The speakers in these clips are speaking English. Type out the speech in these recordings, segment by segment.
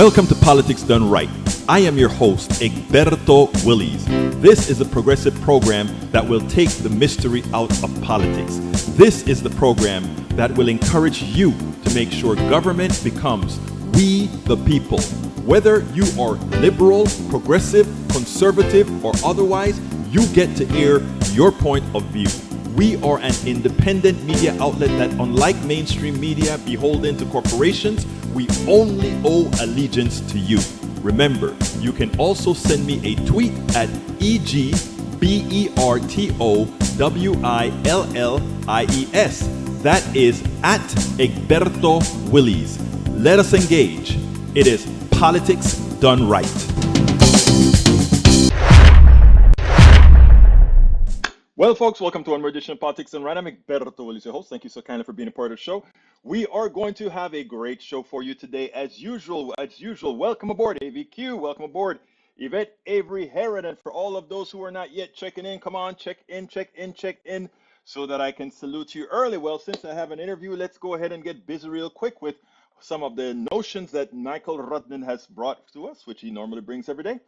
Welcome to Politics Done Right. I am your host, Egberto Willies. This is a progressive program that will take the mystery out of politics. This is the program that will encourage you to make sure government becomes we the people. Whether you are liberal, progressive, conservative, or otherwise, you get to air your point of view. We are an independent media outlet that, unlike mainstream media beholden to corporations, we only owe allegiance to you. Remember, you can also send me a tweet at EGBERTOWILLIES. That is at Egberto Willies. Let us engage. It is Politics Done Right. Well, folks, welcome to one more edition of Politics Done Right. I'm Egberto Willies, your host. Thank you so kindly for being a part of the show. We are going to have a great show for you today, as usual. Welcome aboard, AVQ. Welcome aboard, Yvette Avery Herod. And for all of those who are not yet checking in, come on, check in, so that I can salute you early. Well, since I have an interview, let's go ahead and get busy real quick with some of the notions that Michael Rudnin has brought to us, which he normally brings every day.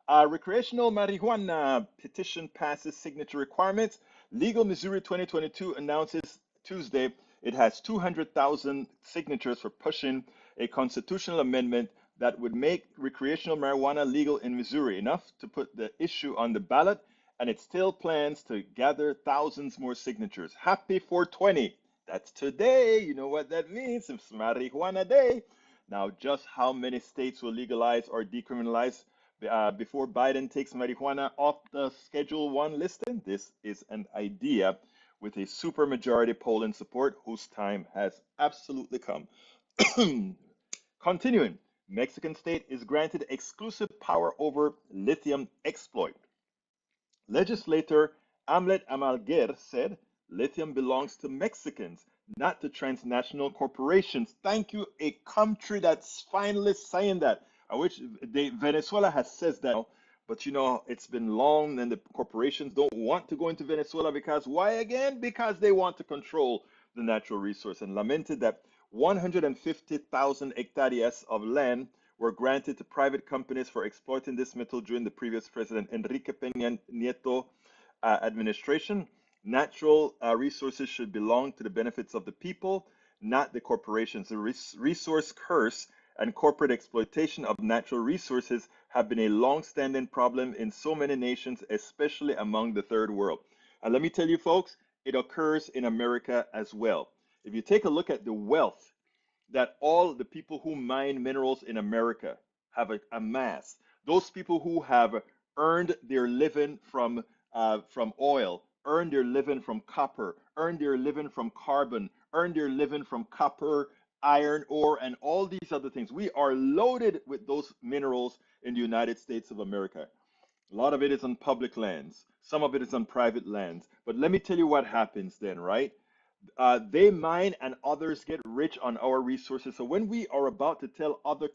Recreational marijuana petition passes signature requirements. Legal Missouri 2022 announces Tuesday it has 200,000 signatures for pushing a constitutional amendment that would make recreational marijuana legal in Missouri, enough to put the issue on the ballot, and it still plans to gather thousands more signatures. Happy 420. That's today. You know what that means. It's Marijuana Day. Now, just how many states will legalize or decriminalize before Biden takes marijuana off the Schedule 1 listing? This is an idea with a supermajority polling support whose time has absolutely come. Continuing, Mexican state is granted exclusive power over lithium exploit. Legislator Amlet Amalguer said lithium belongs to Mexicans, not to transnational corporations. Thank you, a country that's finally saying that. I wish Venezuela has said that now, but you know, it's been long and the corporations don't want to go into Venezuela because why again? Because they want to control the natural resource, and lamented that 150,000 hectares of land were granted to private companies for exploiting this metal during the previous President Enrique Peña Nieto administration. Natural resources should belong to the benefits of the people, not the corporations. The resource curse and corporate exploitation of natural resources have been a long-standing problem in so many nations, especially among the third world. And let me tell you, folks, it occurs in America as well. If you take a look at the wealth that all the people who mine minerals in America have amassed, those people who have earned their living from oil, earned their living from copper, earned their living from carbon, earned their living from copper, iron ore, and all these other things. We are loaded with those minerals in the United States of America. A lot of it is on public lands. Some of it is on private lands. But let me tell you what happens then, right? They mine and others get rich on our resources. So when we are about to tell other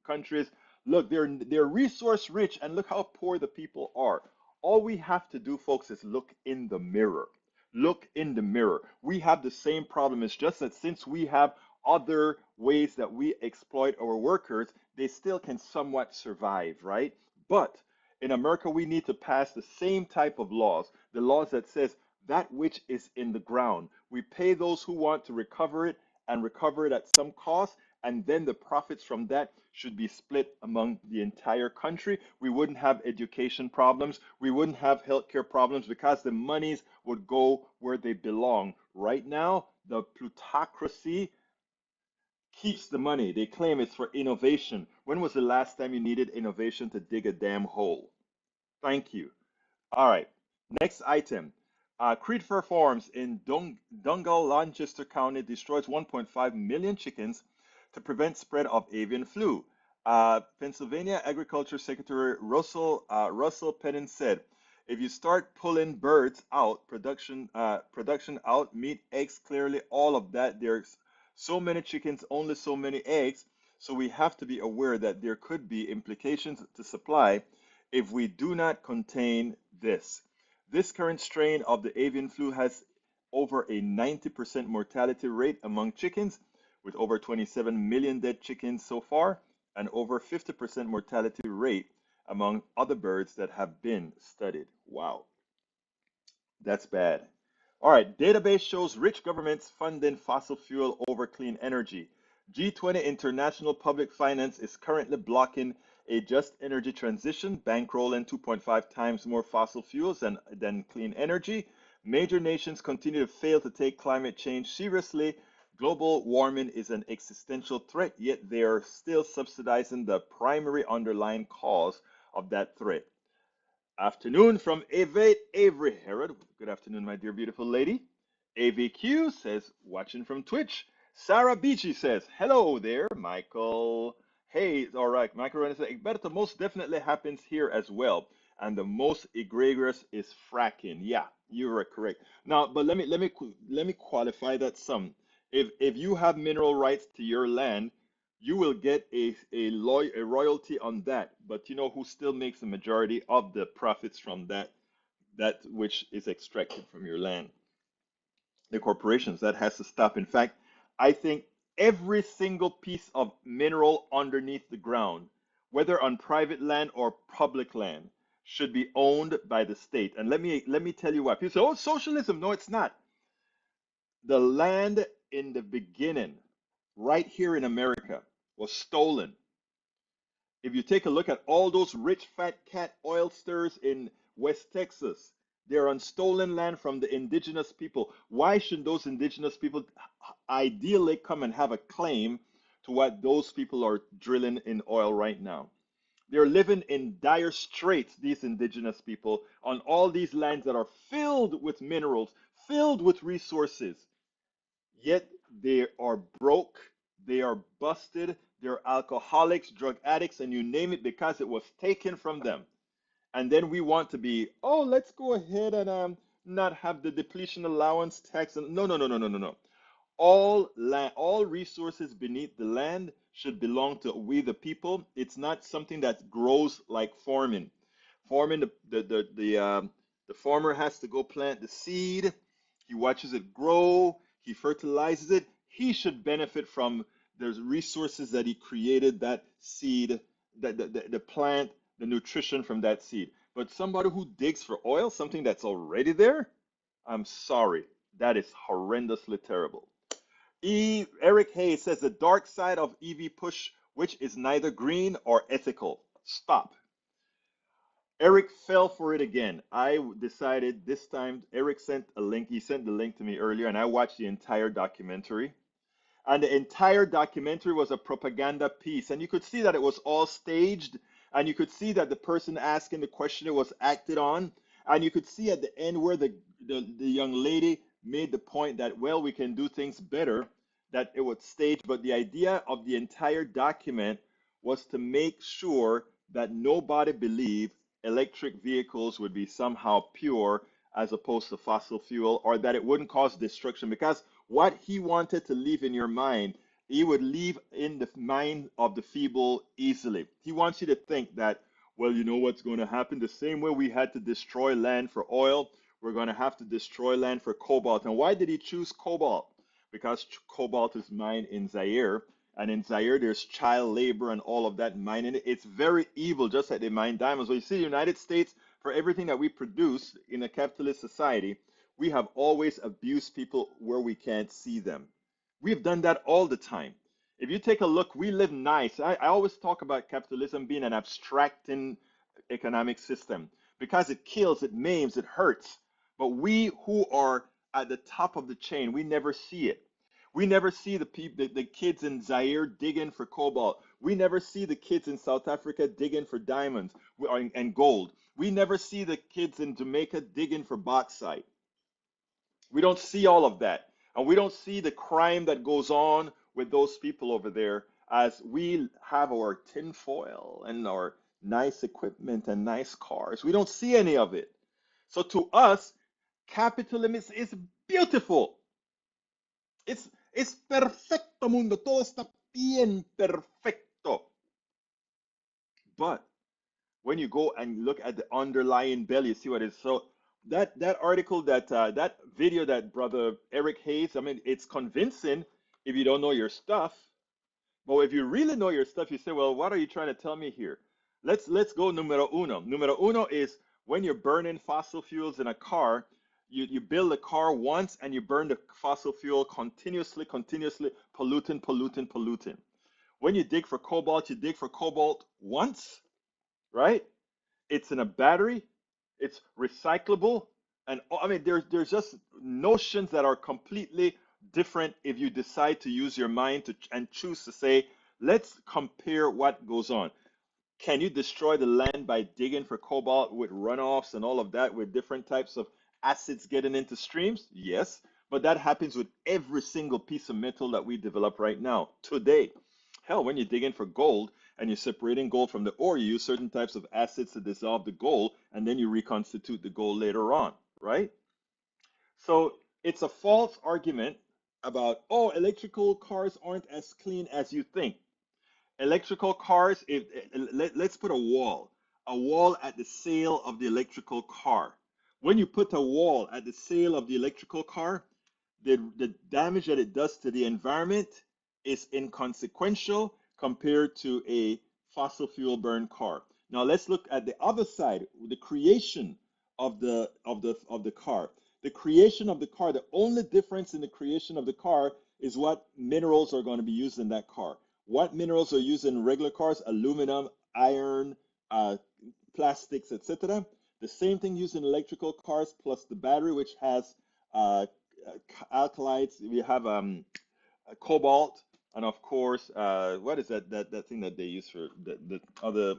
countries, look, they're resource rich and look how poor the people are. All we have to do, folks, is look in the mirror. Look in the mirror. We have the same problem. It's just that since we have other ways that we exploit our workers, they still can somewhat survive, right? But in America, we need to pass the same type of laws, the laws that says that which is in the ground. We pay those who want to recover it and recover it at some cost, and then the profits from that should be split among the entire country. We wouldn't have education problems. We wouldn't have healthcare problems because the monies would go where they belong. Right now, the plutocracy keeps the money. They claim it's for innovation. When was the last time you needed innovation to dig a damn hole? Thank you. All right, next item. Creed Fur Farms in Dungal, Lancaster County destroys 1.5 million chickens to prevent spread of avian flu. Pennsylvania Agriculture Secretary Russell Pennin said, if you start pulling birds out, production out, meat, eggs, clearly all of that, there's so many chickens, only so many eggs. So we have to be aware that there could be implications to supply if we do not contain this. This current strain of the avian flu has over a 90% mortality rate among chickens, with over 27 million dead chickens so far, and over 50% mortality rate among other birds that have been studied. Wow, that's bad. All right, database shows rich governments funding fossil fuel over clean energy. G20 international public finance is currently blocking a just energy transition, bankrolling 2.5 times more fossil fuels than clean energy. Major nations continue to fail to take climate change seriously. Global warming is an existential threat, yet they are still subsidizing the primary underlying cause of that threat. Afternoon from Ave Avery Herod. Good afternoon, my dear beautiful lady. AVQ says, watching from Twitch. Sarah Beachy says, hello there, Michael. Hey, all right, Michael Renner says, Egberto most definitely happens here as well. And the most egregious is fracking. Yeah, you are correct. Now, but let me qualify that some. If you have mineral rights to your land, you will get a royalty on that. But you know who still makes the majority of the profits from that which is extracted from your land? The corporations. That has to stop. In fact, I think every single piece of mineral underneath the ground, whether on private land or public land, should be owned by the state. And let me tell you why. People say, "Oh, socialism." No, it's not. The land in the beginning, right here in America, was stolen. If you take a look at all those rich fat cat oil stars in West Texas, they're on stolen land from the indigenous people. Why should those indigenous people ideally come and have a claim to what those people are drilling in oil right now? They're living in dire straits, these indigenous people, on all these lands that are filled with minerals, filled with resources. Yet they are broke, they are busted, they're alcoholics, drug addicts, and you name it because it was taken from them. And then we want to be, oh, let's go ahead and not have the depletion allowance tax. And no, no, no, no, no, no, no. All land, all resources beneath the land should belong to we the people. It's not something that grows like farming. Farming, the farmer has to go plant the seed. He watches it grow. He fertilizes it. He should benefit from the resources that he created, that seed, the plant, the nutrition from that seed. But somebody who digs for oil, something that's already there, I'm sorry, that is horrendously terrible. Eric Hayes says the dark side of EV push, which is neither green or ethical. Stop. Eric fell for it again. I decided this time, Eric sent a link. He sent the link to me earlier, and I watched the entire documentary. And the entire documentary was a propaganda piece. And you could see that it was all staged. And you could see that the person asking the question was acted on. And you could see at the end where the young lady made the point that, well, we can do things better, that it was staged. But the idea of the entire document was to make sure that nobody believed electric vehicles would be somehow pure as opposed to fossil fuel, or that it wouldn't cause destruction. Because what he wanted to leave in your mind, he would leave in the mind of the feeble easily. He wants you to think that, well, you know what's going to happen? The same way we had to destroy land for oil, we're going to have to destroy land for cobalt. And why did he choose cobalt? Because cobalt is mined in Zaire. And in Zaire, there's child labor and all of that mining. It's very evil, just like they mine diamonds. So you see, the United States, for everything that we produce in a capitalist society, we have always abused people where we can't see them. We've done that all the time. If you take a look, we live nice. I always talk about capitalism being an abstracting economic system because it kills, it maims, it hurts. But we who are at the top of the chain, we never see it. We never see the people, the kids in Zaire digging for cobalt. We never see the kids in South Africa digging for diamonds and gold. We never see the kids in Jamaica digging for bauxite. We don't see all of that. And we don't see the crime that goes on with those people over there as we have our tinfoil and our nice equipment and nice cars. We don't see any of it. So to us, capitalism is beautiful. Es perfecto mundo. Todo está bien perfecto. But when you go and look at the underlying belly, you see what it is. So that article, that video that brother Eric Hayes, I mean, it's convincing if you don't know your stuff. But if you really know your stuff, you say, well, what are you trying to tell me here? Let's go numero uno. Numero uno is when you're burning fossil fuels in a car, you build a car once and you burn the fossil fuel continuously, polluting. When you dig for cobalt, you dig for cobalt once, right? It's in a battery, it's recyclable, and I mean there's just notions that are completely different if you decide to use your mind to and choose to say, let's compare what goes on. Can you destroy the land by digging for cobalt with runoffs and all of that with different types of acids getting into streams? Yes, but that happens with every single piece of metal that we develop right now, today. Hell, when you dig in for gold and you're separating gold from the ore, you use certain types of acids to dissolve the gold and then you reconstitute the gold later on, right? So it's a false argument about, oh, electrical cars aren't as clean as you think. Electrical cars, let's put a wall at the sale of the electrical car. When you put a wall at the sale of the electrical car, the damage that it does to the environment is inconsequential compared to a fossil fuel burn car. Now let's look at the other side, the creation of the car. The creation of the car, the only difference in the creation of the car is what minerals are going to be used in that car. What minerals are used in regular cars? Aluminum, iron, plastics, etc. The same thing used in electrical cars, plus the battery, which has uh, alkalides. We have cobalt, and of course, what is that thing that they use for the other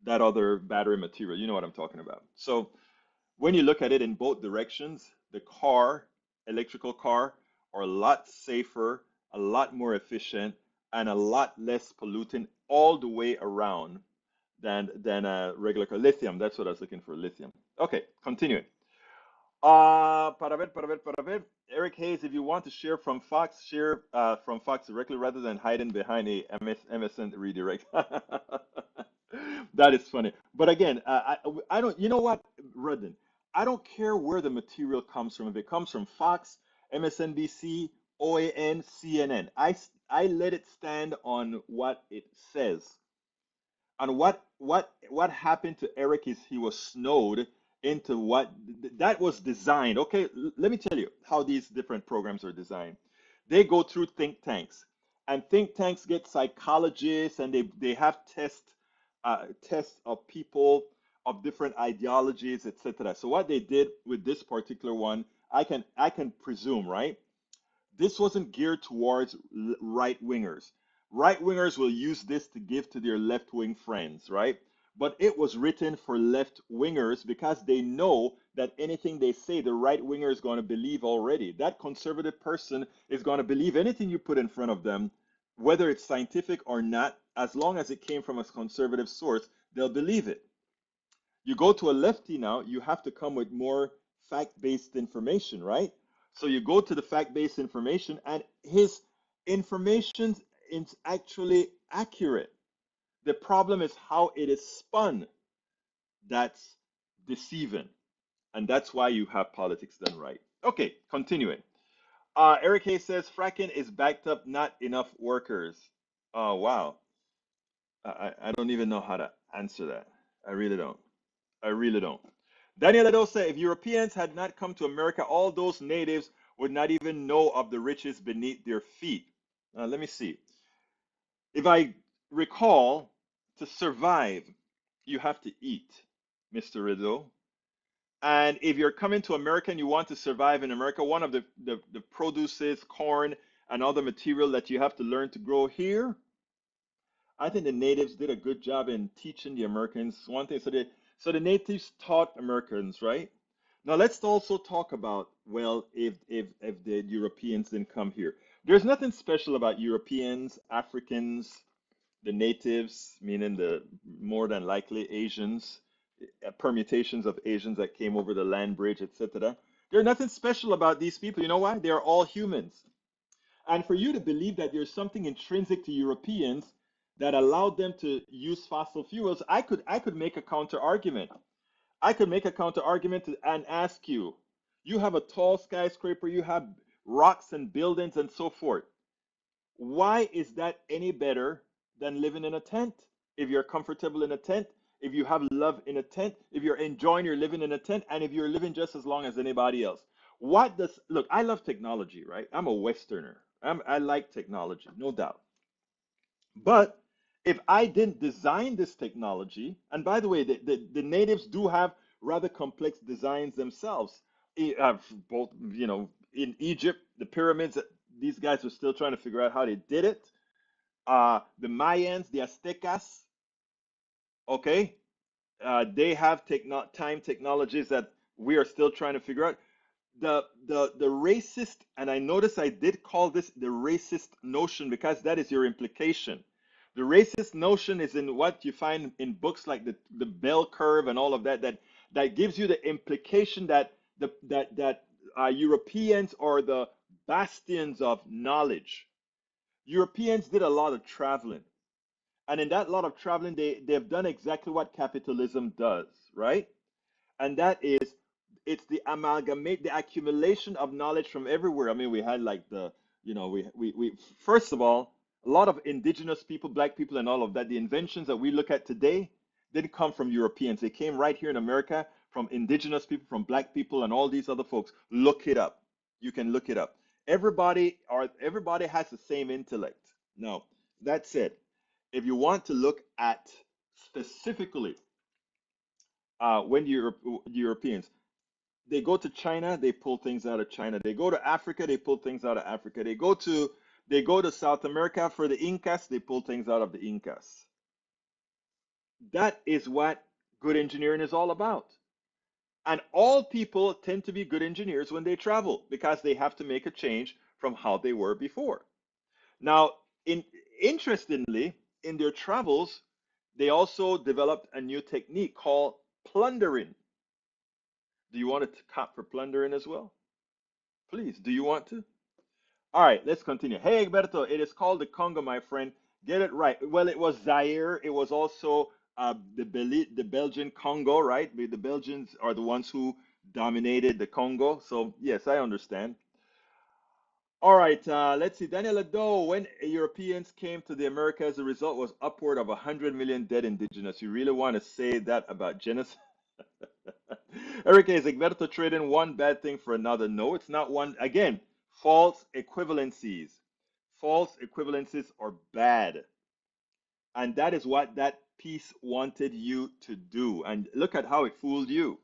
that other battery material? You know what I'm talking about. So when you look at it in both directions, the car, electrical car, are a lot safer, a lot more efficient, and a lot less polluting all the way around than a regular car. Lithium, that's what I was looking for, lithium. Okay, continuing. Para ver. Eric Hayes, if you want to share from Fox, share from Fox directly rather than hiding behind a MSN redirect. That is funny. But again, I don't, you know what, Rudden? I don't care where the material comes from. If it comes from Fox, MSNBC, OAN, CNN, I let it stand on what it says. And what happened to Eric is he was snowed into what that was designed. Okay, let me tell you how these different programs are designed. They go through think tanks, and think tanks get psychologists, and they have tests of people of different ideologies, etc. So what they did with this particular one, I can presume, right? This wasn't geared towards right wingers. Right wingers will use this to give to their left wing friends, right? But it was written for left wingers because they know that anything they say, the right winger is going to believe already. That conservative person is going to believe anything you put in front of them, whether it's scientific or not, as long as it came from a conservative source, they'll believe it. You go to a lefty now, you have to come with more fact-based information, right? So you go to the fact-based information, and his information is actually accurate. The problem is how it is spun. That's deceiving. And that's why you have politics done right. Okay, continuing. Eric Hayes says fracking is backed up, not enough workers. Oh, wow. I don't even know how to answer that. I really don't. I really don't. Daniel Adosa, if Europeans had not come to America, all those natives would not even know of the riches beneath their feet. Let me see. If I recall, to survive, you have to eat, Mr. Rizzo. And if you're coming to America and you want to survive in America, one of the produces, corn, and other material that you have to learn to grow here, I think the natives did a good job in teaching the Americans one thing. So the natives taught Americans, right? Now let's also talk about, well, if the Europeans didn't come here. There's nothing special about Europeans, Africans, the natives, meaning the more than likely Asians, permutations of Asians that came over the land bridge, etc. There's nothing special about these people. You know why? They are all humans. And for you to believe that there's something intrinsic to Europeans that allowed them to use fossil fuels, I could make a counter argument. I could make a counter argument and ask you, you have a tall skyscraper, you have rocks and buildings and so forth. Why is that any better than living in a tent? If you're comfortable in a tent, if you have love in a tent, if you're enjoying your living in a tent, and if you're living just as long as anybody else. What does, look, I love technology, right? I'm a Westerner. I like technology, no doubt. But if I didn't design this technology, and by the way, the natives do have rather complex designs themselves. Both, in Egypt, the pyramids, these guys were still trying to figure out how they did it. The Mayans, the Aztecas, okay, they have time technologies that we are still trying to figure out. The racist, and I notice I did call this the racist notion because that is your implication. The racist notion is in what you find in books like the bell curve and all of that, that gives you the implication that Europeans are the bastions of knowledge. Europeans did a lot of traveling, and in that lot of traveling, they've done exactly what capitalism does, right? And that is, it's the amalgamate, the accumulation of knowledge from everywhere. I mean, we had like we first of all, a lot of indigenous people, black people, and all of that. The inventions that we look at today didn't come from Europeans. They came right here in America from indigenous people, from black people, and all these other folks. Look it up. You can look it up. Everybody has the same intellect. Now, that said, if you want to look at specifically when Europeans, they go to China, they pull things out of China. They go to Africa, they pull things out of Africa. They go to South America for the Incas, they pull things out of the Incas. That is what good engineering is all about. And all people tend to be good engineers when they travel because they have to make a change from how they were before. Now, in interestingly, in their travels, they also developed a new technique called plundering. Do you want to cop for plundering as well? Please, do you want to? All right, let's continue. Hey, Egberto, it is called the Congo, my friend. Get it right. Well, it was Zaire. It was also the Belgian Congo, right? The Belgians are the ones who dominated the Congo. So, yes, I understand. All right, let's see. Daniel Ado, when Europeans came to the Americas, the result was upward of 100 million dead indigenous. You really want to say that about genocide? Eric, is Egberto trading one bad thing for another? No, it's not one. Again, false equivalencies. False equivalencies are bad. And that is what that piece wanted you to do. And look at how it fooled you.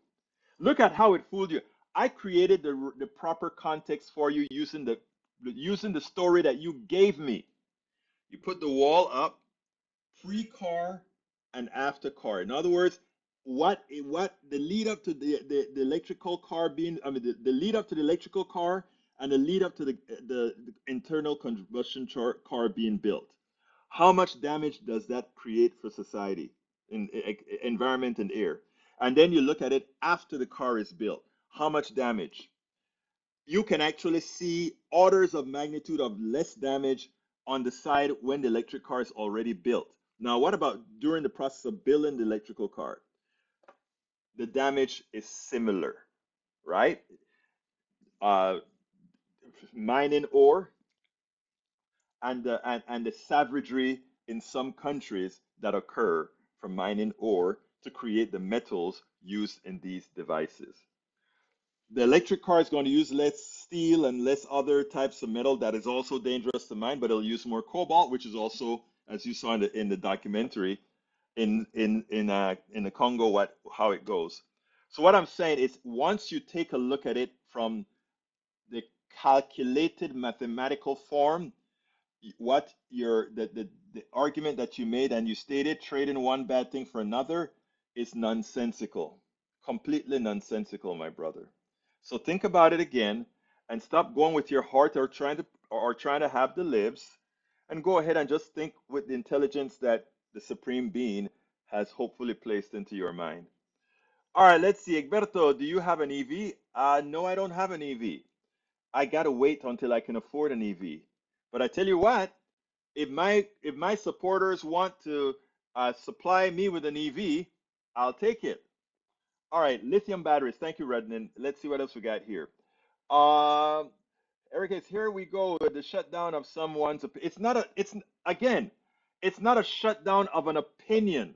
Look at how it fooled you. I created the proper context for you using the story that you gave me. You put the wall up, pre-car and after car. In other words, what the lead up to the electrical car being, I mean, the lead up to the electrical car and the lead up to the internal combustion car being built. How much damage does that create for society, in environment and air? And then you look at it after the car is built. How much damage? You can actually see orders of magnitude of less damage on the side when the electric car is already built. Now, what about during the process of building the electrical car? The damage is similar, right? Uh, Mining ore and the savagery in some countries that occur from mining ore to create the metals used in these devices. The electric car is going to use less steel and less other types of metal that is also dangerous to mine, but it'll use more cobalt, which is also, as you saw in the documentary, in the Congo, how it goes. So what I'm saying is, once you take a look at it from the calculated mathematical form, what the argument that you made and you stated, trading one bad thing for another, is nonsensical, completely nonsensical, my brother. So think about it again and stop going with your heart or trying to have the libs, and go ahead and just think with the intelligence that the supreme being has hopefully placed into your mind. All right, let's see. Egberto, do you have an EV? No, I don't have an EV. I gotta wait until I can afford an EV. But I tell you what, if my supporters want to supply me with an EV, I'll take it. All right, lithium batteries. Thank you, Rednan. Let's see what else we got here. Um, Eric, it's here we go with the shutdown of someone's. It's not a. It's again. It's not a shutdown of an opinion.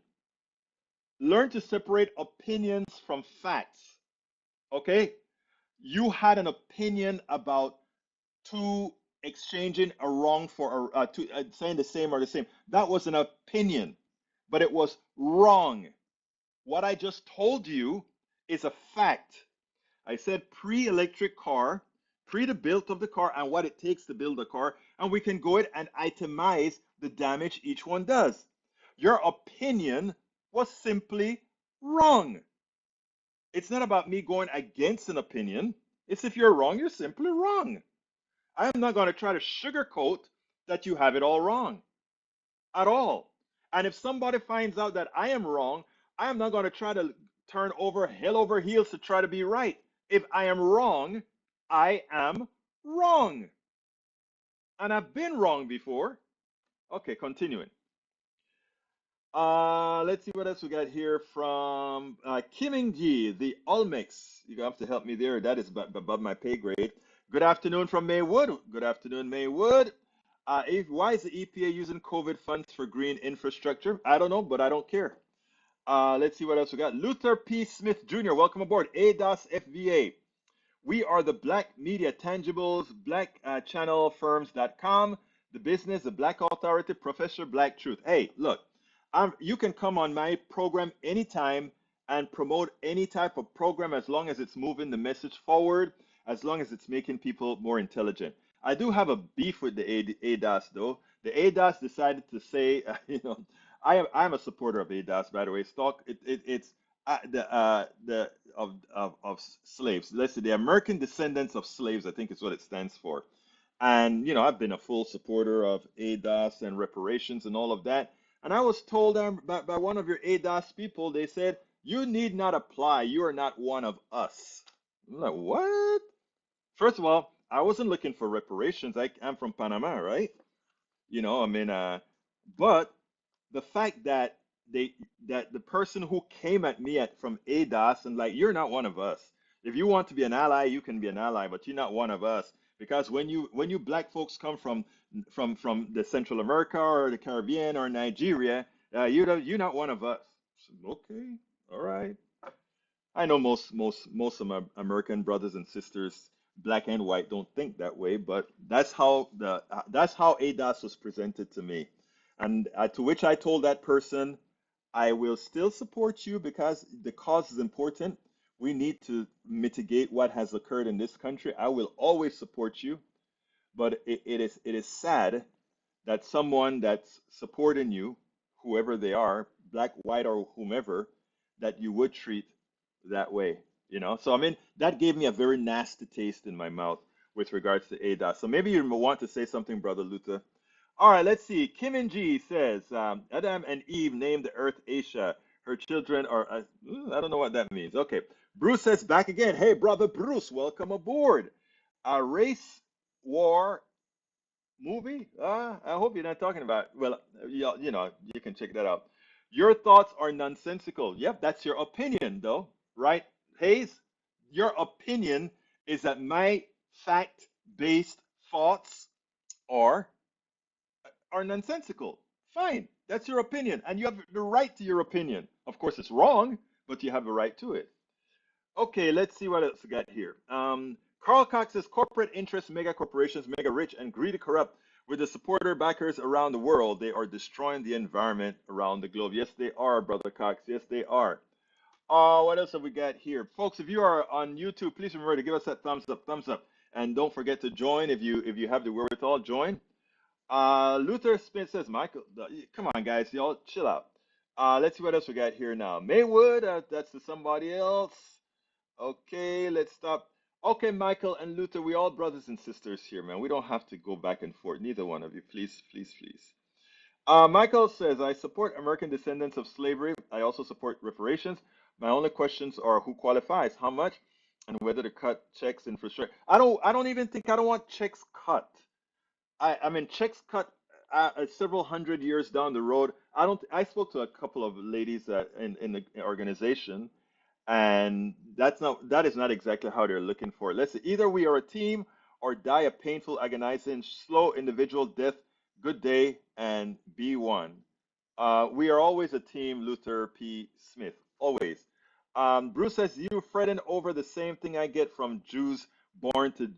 Learn to separate opinions from facts. Okay? You had an opinion about two exchanging a wrong for a two, saying the same or the same. That was an opinion, but it was wrong. What I just told you is a fact. I said pre-electric car, pre the build of the car and what it takes to build a car, and we can go ahead and itemize the damage each one does. Your opinion was simply wrong. It's not about me going against an opinion. It's if you're wrong, you're simply wrong. I am not going to try to sugarcoat that you have it all wrong at all. And if somebody finds out that I am wrong, I am not going to try to turn over hell over heels to try to be right. If I am wrong, I am wrong. And I've been wrong before. Okay, continuing. Let's see what else we got here from Kiming G, the Olmex. You have to help me there. That is above my pay grade. Good afternoon from Maywood. Good afternoon, Maywood. Why is the EPA using COVID funds for green infrastructure? I don't know, but I don't care. Let's see what else we got. Luther P. Smith Jr., welcome aboard. ADOS FVA. We are the Black Media Tangibles, blackchannelfirms.com, the business, the Black Authority, Professor Black Truth. Hey, look, you can come on my program anytime and promote any type of program as long as it's moving the message forward, as long as it's making people more intelligent. I do have a beef with the ADOS though. The ADOS decided to say, I'm a supporter of ADOS, by the way. It's the of slaves. Let's say the American descendants of slaves, I think is what it stands for. And I've been a full supporter of ADOS and reparations and all of that. And I was told by one of your ADOS people, they said, you need not apply. You are not one of us. I'm like, what? First of all, I wasn't looking for reparations. I'm from Panama, right? I mean, but the fact that the person who came at me from ADOS and like, you're not one of us. If you want to be an ally, you can be an ally, but you're not one of us. Because when you black folks come from the Central America or the Caribbean or Nigeria, you're not one of us. Okay, all right. I know most of my American brothers and sisters, black and white, don't think that way, but that's how ADOS was presented to me, and to which I told that person, I will still support you because the cause is important. We need to mitigate what has occurred in this country. I will always support you, but it is sad that someone that's supporting you, whoever they are, black, white, or whomever, that you would treat that way, So I mean, that gave me a very nasty taste in my mouth with regards to ADOS. So maybe you want to say something, Brother Luther. All right, let's see. Kim and G says Adam and Eve named the earth Asia. Her children are, I don't know what that means. Okay. Bruce says back again. Hey, Brother Bruce, welcome aboard. A race war movie? I hope you're not talking about. Well, you can check that out. Your thoughts are nonsensical. Yep, that's your opinion, though, right? Hayes, your opinion is that my fact-based thoughts are are nonsensical. Fine, that's your opinion, and you have the right to your opinion. Of course, it's wrong, but you have a right to it. Okay, let's see what else we got here. Carl Cox says corporate interests, mega corporations, mega rich and greedy corrupt. With the supporter backers around the world, they are destroying the environment around the globe. Yes, they are, Brother Cox. Yes, they are. What else have we got here? Folks, if you are on YouTube, please remember to give us that thumbs up, thumbs up. And don't forget to join if you have the wherewithal, join. Luther Smith says, Michael, come on, guys, y'all, chill out. Let's see what else we got here now. Maywood, that's to somebody else. Okay, let's stop. Okay, Michael and Luther, we all brothers and sisters here, man. We don't have to go back and forth. Neither one of you, please, please, please. Michael says, I support American descendants of slavery. I also support reparations. My only questions are who qualifies, how much, and whether to cut checks infrastructure. I don't even think I don't want checks cut. I mean, checks cut several hundred years down the road. I spoke to a couple of ladies in the organization, and that is not exactly how they're looking for it. Let's say either we are a team or die a painful, agonizing, slow individual death. Good day and be one. We are always a team, Luther P. Smith. Always. Bruce says, you fretting over the same thing I get from Jews born to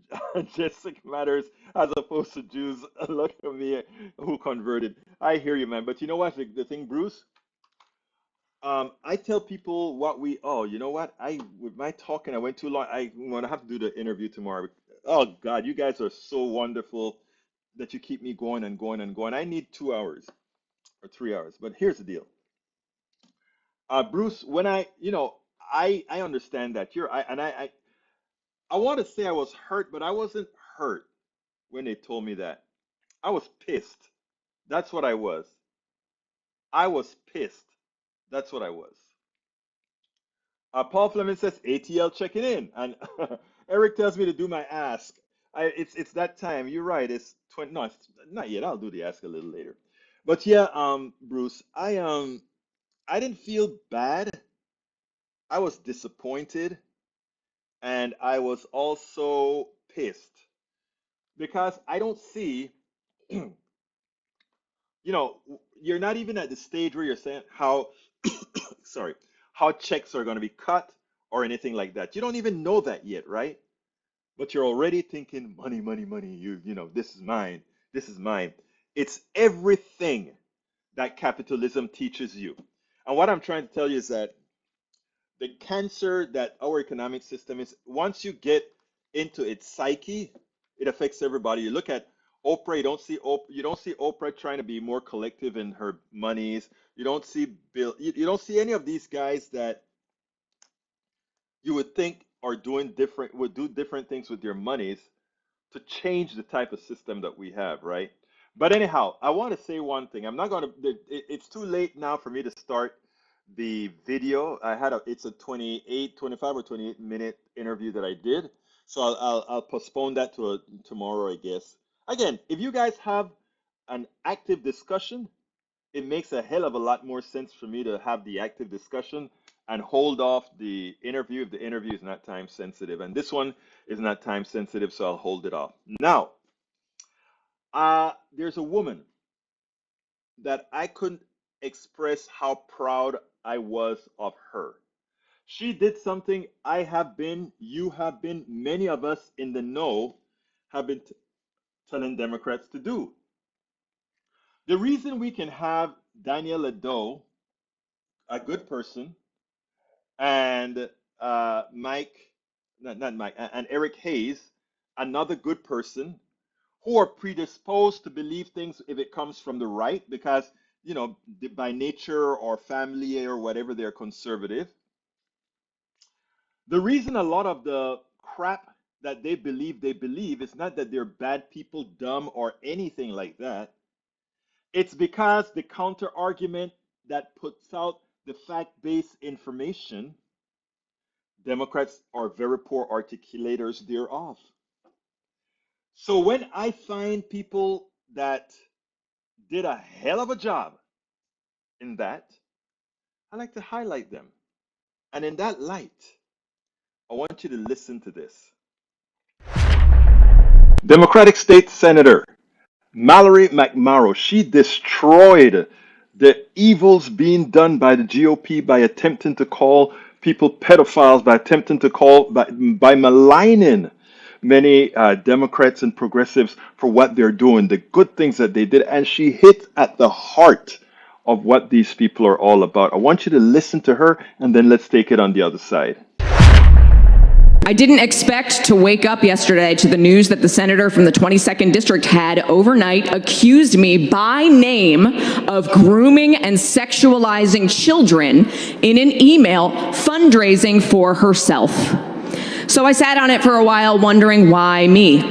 Jessic matters as opposed to Jews. Look at me who converted. I hear you, man. But you know what? The thing, Bruce, I tell people what we, oh, you know what? With my talking, I went too long. I'm going to have to do the interview tomorrow. Oh, God, you guys are so wonderful that you keep me going and going and going. I need 2 hours or 3 hours. But here's the deal. Bruce, when I understand that I want to say I was hurt, but I wasn't hurt when they told me that. I was pissed. That's what I was. I was pissed. That's what I was. Paul Fleming says ATL checking in, and Eric tells me to do my ask. It's that time. You're right. It's 20. No, it's not yet. I'll do the ask a little later. But yeah, Bruce, I didn't feel bad. I was disappointed, and I was also pissed because I don't see, you're not even at the stage where you're saying how, sorry, how checks are going to be cut or anything like that. You don't even know that yet, right? But you're already thinking money, money, money. This is mine. This is mine. It's everything that capitalism teaches you. And what I'm trying to tell you is that the cancer that our economic system is, once you get into its psyche, it affects everybody. You look at Oprah, you don't see Oprah trying to be more collective in her monies. You don't see Bill, you don't see any of these guys that you would think are would do different things with their monies to change the type of system that we have, right? But anyhow, I want to say one thing. I'm not going to, it's too late now for me to start the video. It's a 25 or 28-minute interview that I did. So I'll postpone that to tomorrow, I guess. Again, if you guys have an active discussion, it makes a hell of a lot more sense for me to have the active discussion and hold off the interview if the interview is not time sensitive. And this one is not time sensitive, so I'll hold it off. Now, there's a woman that I couldn't express how proud I was of her. She did something you have been, many of us in the know have been telling Democrats to do. The reason we can have Daniel Ledo, a good person, and and Eric Hayes, another good person, who are predisposed to believe things if it comes from the right because, by nature or family or whatever, they're conservative. The reason a lot of the crap that they believe is not that they're bad people, dumb, or anything like that. It's because the counter argument that puts out the fact-based information, Democrats are very poor articulators thereof. So when I find people that did a hell of a job in that, I like to highlight them. And in that light, I want you to listen to this. Democratic State Senator Mallory McMorrow, she destroyed the evils being done by the GOP by attempting to call people pedophiles, by maligning many Democrats and progressives for what they're doing, the good things that they did. And she hit at the heart of what these people are all about. I want you to listen to her, and then let's take it on the other side. I didn't expect to wake up yesterday to the news that the senator from the 22nd district had overnight accused me by name of grooming and sexualizing children in an email fundraising for herself. So I sat on it for a while wondering why me.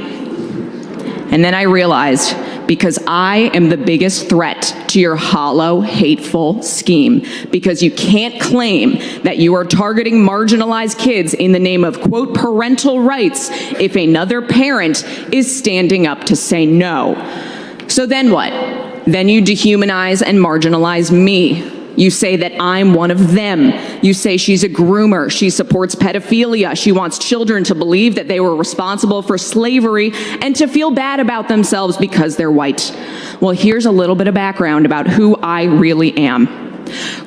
And then I realized, because I am the biggest threat to your hollow, hateful scheme. Because you can't claim that you are targeting marginalized kids in the name of, quote, parental rights if another parent is standing up to say no. So then what? Then you dehumanize and marginalize me. You say that I'm one of them. You say she's a groomer. She supports pedophilia. She wants children to believe that they were responsible for slavery and to feel bad about themselves because they're white. Well, here's a little bit of background about who I really am.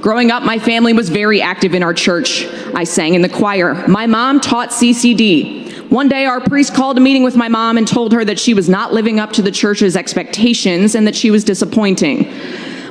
Growing up, my family was very active in our church. I sang in the choir. My mom taught CCD. One day, our priest called a meeting with my mom and told her that she was not living up to the church's expectations and that she was disappointing.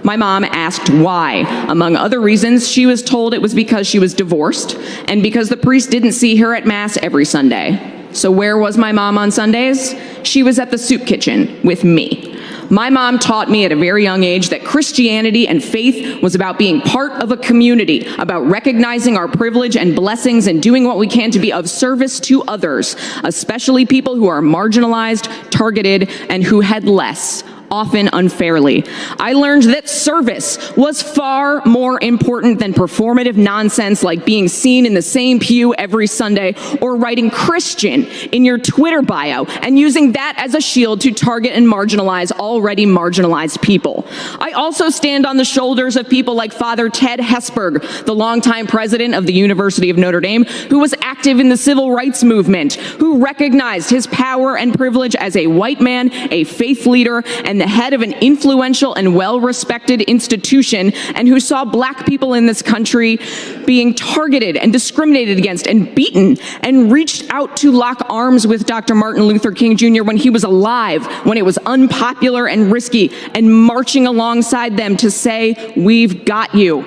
My mom asked why. Among other reasons, she was told it was because she was divorced and because the priest didn't see her at Mass every Sunday. So where was my mom on Sundays? She was at the soup kitchen with me. My mom taught me at a very young age that Christianity and faith was about being part of a community, about recognizing our privilege and blessings and doing what we can to be of service to others, especially people who are marginalized, targeted, and who had less, often unfairly. I learned that service was far more important than performative nonsense like being seen in the same pew every Sunday or writing Christian in your Twitter bio and using that as a shield to target and marginalize already marginalized people. I also stand on the shoulders of people like Father Ted Hesburgh, the longtime president of the University of Notre Dame, who was active in the civil rights movement, who recognized his power and privilege as a white man, a faith leader, and the head of an influential and well-respected institution, and who saw black people in this country being targeted and discriminated against and beaten, and reached out to lock arms with Dr. Martin Luther King Jr. when he was alive, when it was unpopular and risky, and marching alongside them to say, "We've got you,"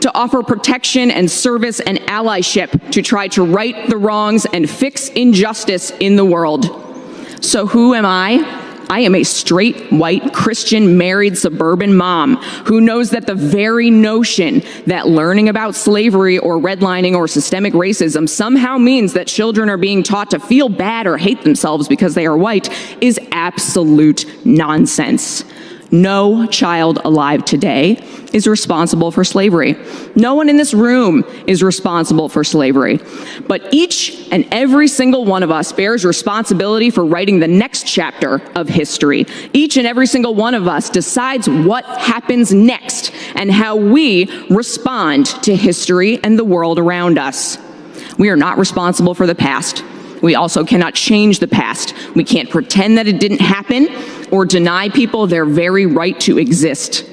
to offer protection and service and allyship to try to right the wrongs and fix injustice in the world. So who am I? I am a straight, white, Christian, married, suburban mom who knows that the very notion that learning about slavery or redlining or systemic racism somehow means that children are being taught to feel bad or hate themselves because they are white is absolute nonsense. No child alive today is responsible for slavery. No one in this room is responsible for slavery. But each and every single one of us bears responsibility for writing the next chapter of history. Each and every single one of us decides what happens next and how we respond to history and the world around us. We are not responsible for the past. We also cannot change the past. We can't pretend that it didn't happen or deny people their very right to exist.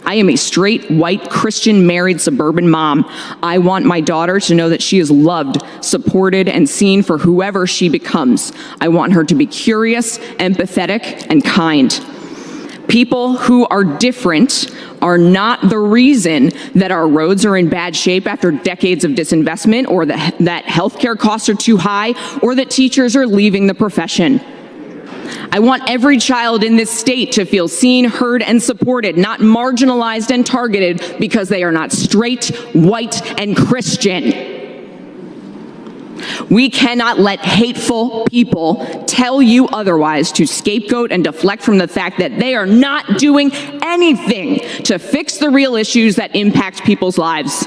I am a straight, white, Christian, married, suburban mom. I want my daughter to know that she is loved, supported, and seen for whoever she becomes. I want her to be curious, empathetic, and kind. People who are different are not the reason that our roads are in bad shape after decades of disinvestment, or that healthcare costs are too high, or that teachers are leaving the profession. I want every child in this state to feel seen, heard, and supported, not marginalized and targeted because they are not straight, white, and Christian. We cannot let hateful people tell you otherwise, to scapegoat and deflect from the fact that they are not doing anything to fix the real issues that impact people's lives.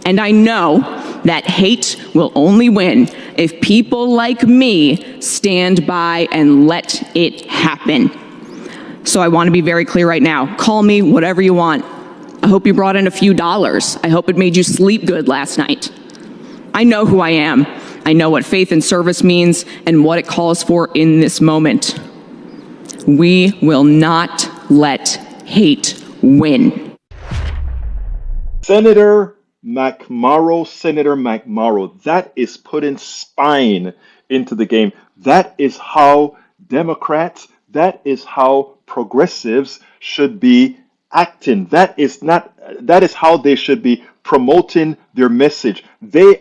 And I know that hate will only win if people like me stand by and let it happen. So I want to be very clear right now. Call me whatever you want. I hope you brought in a few dollars. I hope it made you sleep good last night. I know who I am. I know what faith and service means and what it calls for in this moment. We will not let hate win. Senator McMorrow, that is putting spine into the game. That is how Democrats, that is how progressives should be acting. That is how they should be promoting their message. They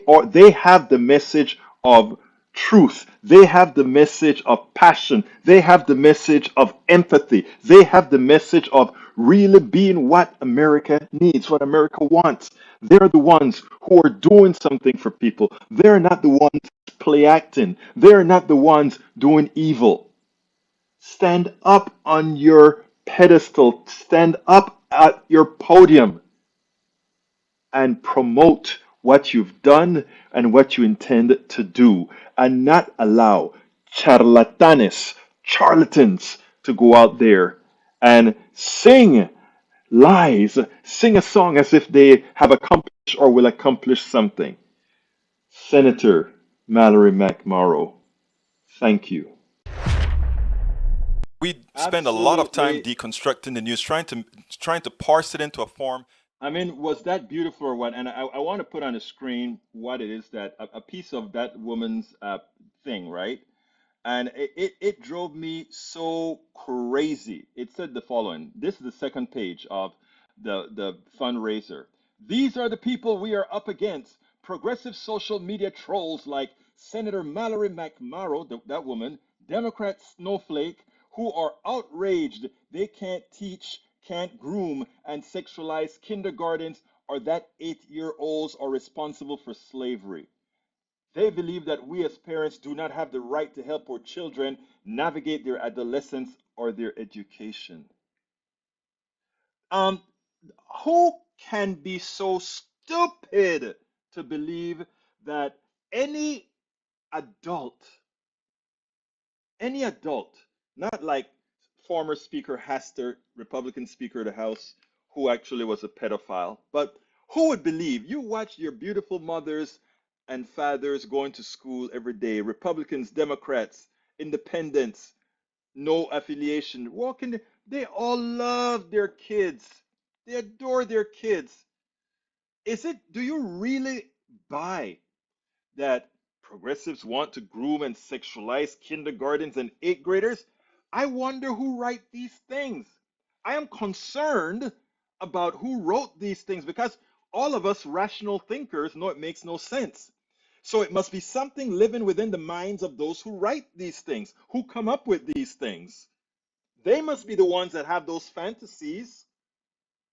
have the message of truth. They have the message of passion. They have the message of empathy. They have the message of really being what America needs, what America wants. They're the ones who are doing something for people. They're not the ones play acting. They're not the ones doing evil. Stand up on your pedestal. Stand up at your podium and promote what you've done and what you intend to do, and not allow charlatans to go out there and sing Lies. Sing a song as if they have accomplished or will accomplish something. Senator Mallory McMorrow, thank you. We spend a lot of time Absolutely. deconstructing the news, trying to parse it into a form. I mean, was that beautiful or what? And I want to put on the screen what it is that a piece of that woman's thing, right? And it drove me so crazy. It said the following. This is the second page of the fundraiser. These are the people we are up against. Progressive social media trolls like Senator Mallory McMorrow, that woman, Democrat Snowflake, who are outraged they can't teach, can't groom, and sexualize kindergartens, or that 8-year-olds are responsible for slavery. They believe that we as parents do not have the right to help our children navigate their adolescence or their education. Um, who can be so stupid to believe that any adult, any adult, not like former Speaker Hastert, Republican Speaker of the House, who actually was a pedophile, but who would believe you watch your beautiful mothers and fathers going to school every day, Republicans, Democrats, independents, no affiliation, walking, they all love their kids. They adore their kids. Do you really buy that progressives want to groom and sexualize kindergartens and eighth graders? I wonder who write these things. I am concerned about who wrote these things because all of us rational thinkers know it makes no sense. So it must be something living within the minds of those who write these things, who come up with these things. They must be the ones that have those fantasies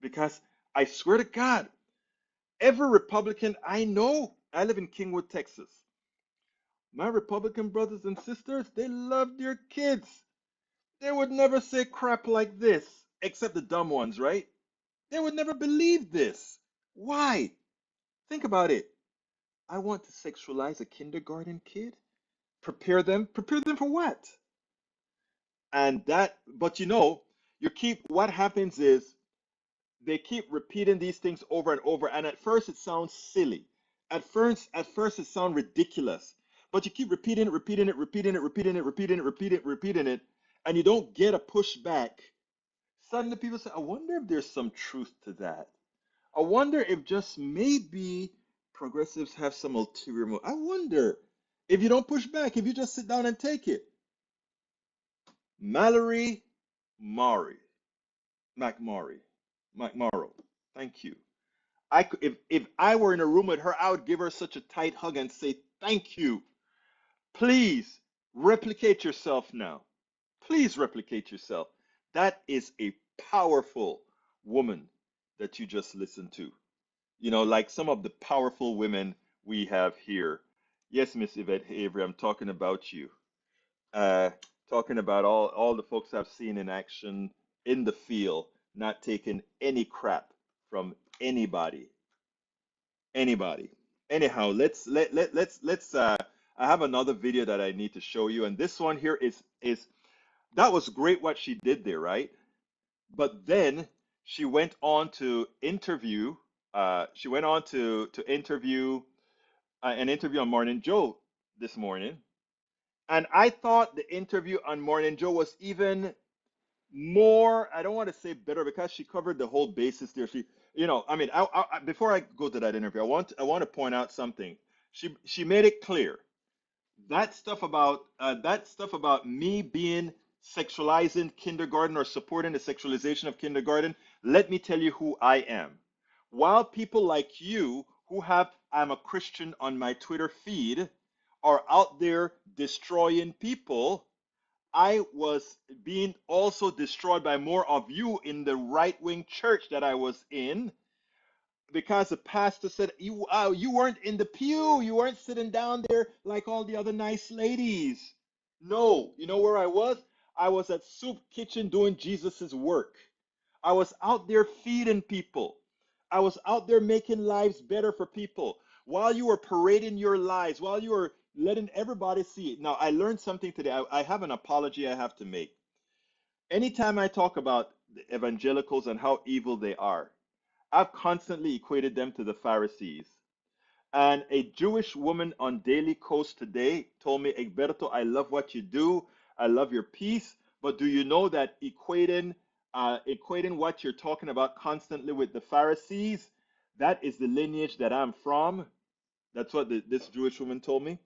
because I swear to God, every Republican I know, I live in Kingwood, Texas. My Republican brothers and sisters, they love their kids. They would never say crap like this, except the dumb ones, right? They would never believe this. Why? Think about it. I want to sexualize a kindergarten kid? Prepare them? Prepare them for what? And that, but what happens is they keep repeating these things over and over, and at first it sounds silly. At first it sounds ridiculous. But you keep repeating it, repeating it, repeating it, repeating it, repeating it, repeating it, repeating it, and you don't get a pushback. Suddenly people say, I wonder if there's some truth to that. I wonder if just maybe progressives have some ulterior motive. I wonder if you don't push back, if you just sit down and take it. Mallory Maury, McMorrow, McMorrow, thank you. If I were in a room with her, I would give her such a tight hug and say, thank you. Please replicate yourself now. Please replicate yourself. That is a powerful woman that you just listened to. Like some of the powerful women we have here. Yes, Miss Yvette Avery, I'm talking about you. Uh, Talking about all the folks I've seen in action in the field, not taking any crap from anybody. Anybody. Anyhow, let's I have another video that I need to show you, and this one here is that was great what she did there, right? But then she went on to interview she went on to interview an interview on Morning Joe this morning. And I thought the interview on Morning Joe was even more, I don't want to say better because she covered the whole basis there. I mean, before I go to that interview, I want to point out something. She made it clear that stuff about me being sexualizing kindergarten or supporting the sexualization of kindergarten. Let me tell you who I am. While people like you who have I'm a Christian on my Twitter feed are out there destroying people, I was being also destroyed by more of you in the right wing church that I was in because the pastor said you weren't in the pew, you weren't sitting down there like all the other nice ladies. No, you know where I was? I was at Soup Kitchen doing Jesus's work. I was out there feeding people. I was out there making lives better for people while you were parading your lives, while you were letting everybody see it. Now, I learned something today. I have an apology I have to make. Anytime I talk about the evangelicals and how evil they are. I've constantly equated them to the Pharisees. And a Jewish woman on Daily Kos today told me, Egberto, I love what you do. I love your piece. But do you know that equating what you're talking about constantly with the Pharisees, that is the lineage that I'm from? That's what this Jewish woman told me.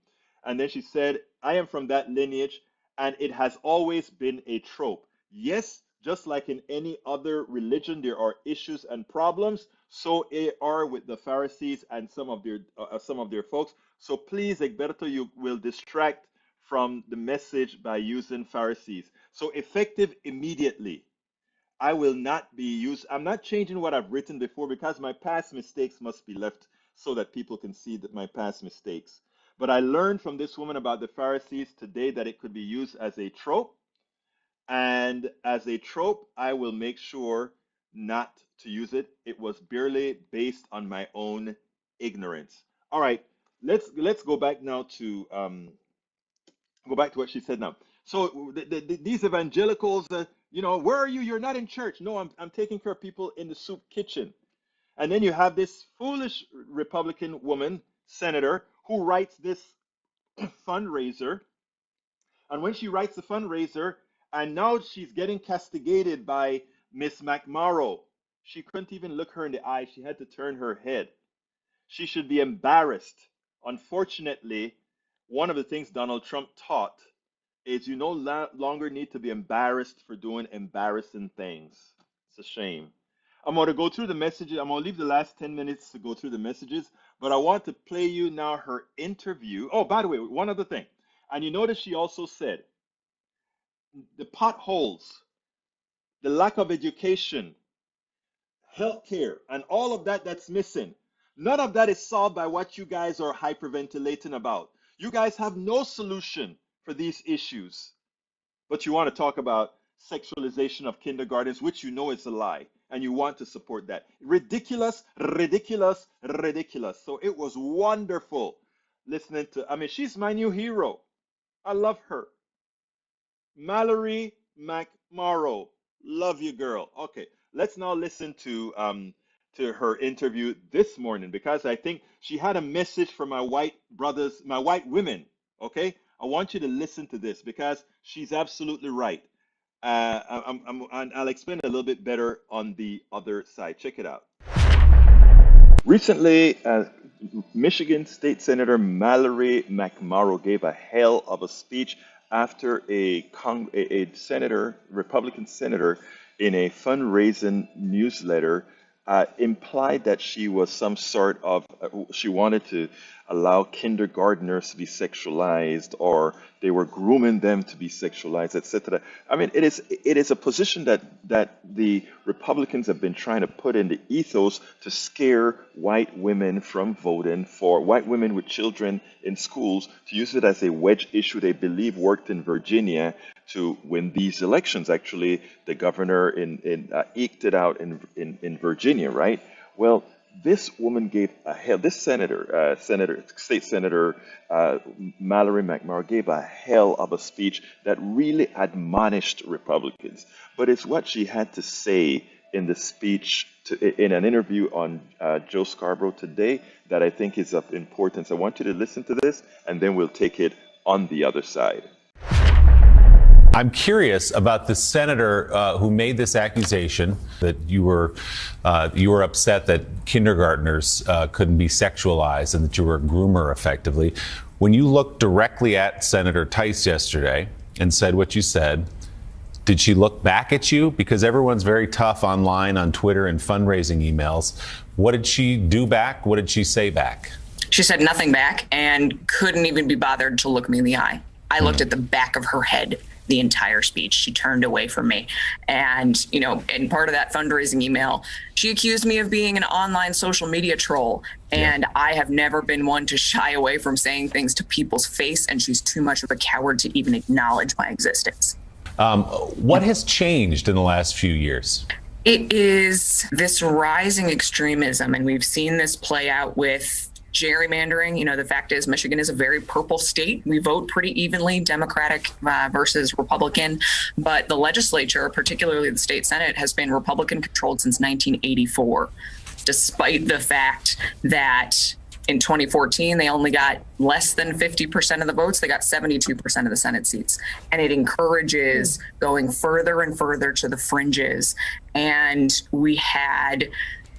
And then she said, I am from that lineage, and it has always been a trope. Yes, just like in any other religion, there are issues and problems. So they are with the Pharisees and some of their folks. So please, Egberto, you will distract from the message by using Pharisees. So effective immediately. I will not be used. I'm not changing what I've written before because my past mistakes must be left so that people can see that my past mistakes. But I learned from this woman about the Pharisees today that it could be used as a trope. And as a trope, I will make sure not to use it. It was barely based on my own ignorance. All right, let's go back now to what she said now. So these evangelicals, where are you? You're not in church. No, I'm taking care of people in the soup kitchen. And then you have this foolish Republican woman, senator, who writes this fundraiser. And when she writes the fundraiser, and now she's getting castigated by Miss McMorrow, she couldn't even look her in the eye. She had to turn her head. She should be embarrassed. Unfortunately, one of the things Donald Trump taught is you no longer need to be embarrassed for doing embarrassing things. It's a shame. I'm going to go through the messages. I'm going to leave the last 10 minutes to go through the messages, but I want to play you now her interview. Oh, by the way, one other thing. And you notice she also said the potholes, the lack of education, healthcare, and all of that that's missing. None of that is solved by what you guys are hyperventilating about. You guys have no solution for these issues. But you want to talk about sexualization of kindergartens, which you know is a lie, and you want to support that. Ridiculous, ridiculous, ridiculous. So it was wonderful listening to, she's my new hero. I love her. Mallory McMorrow. Love you, girl. Okay, let's now listen to her interview this morning, because I think she had a message for my white brothers, my white women. Okay, I want you to listen to this because she's absolutely right. I'll explain a little bit better on the other side. Check it out. Recently, Michigan State Senator Mallory McMorrow gave a hell of a speech after a senator, Republican senator, in a fundraising newsletter implied that she was some sort of, she wanted to allow kindergartners to be sexualized, or they were grooming them to be sexualized, etc. It is a position that the Republicans have been trying to put in the ethos to scare white women from voting, for white women with children in schools to use it as a wedge issue they believe worked in Virginia to win these elections. Actually, the governor eked it out in Virginia, right? Well, this woman gave a hell. This state senator Mallory McMorrow gave a hell of a speech that really admonished Republicans. But it's what she had to say in the speech in an interview on Joe Scarborough today that I think is of importance. I want you to listen to this, and then we'll take it on the other side. I'm curious about the senator who made this accusation that you were upset that kindergartners couldn't be sexualized and that you were a groomer effectively. When you looked directly at Senator Tice yesterday and said what you said, did she look back at you? Because everyone's very tough online on Twitter and fundraising emails. What did she do back? What did she say back? She said nothing back and couldn't even be bothered to look me in the eye. I looked at the back of her head the entire speech. She turned away from me. And, in part of that fundraising email, she accused me of being an online social media troll. And I have never been one to shy away from saying things to people's face. And she's too much of a coward to even acknowledge my existence. What has changed in the last few years? It is this rising extremism. And we've seen this play out with gerrymandering. The fact is Michigan is a very purple state. We vote pretty evenly, Democratic versus Republican, but the legislature, particularly the state Senate, has been Republican controlled since 1984, despite the fact that in 2014, they only got less than 50% of the votes. They got 72% of the Senate seats. And it encourages going further and further to the fringes. And we had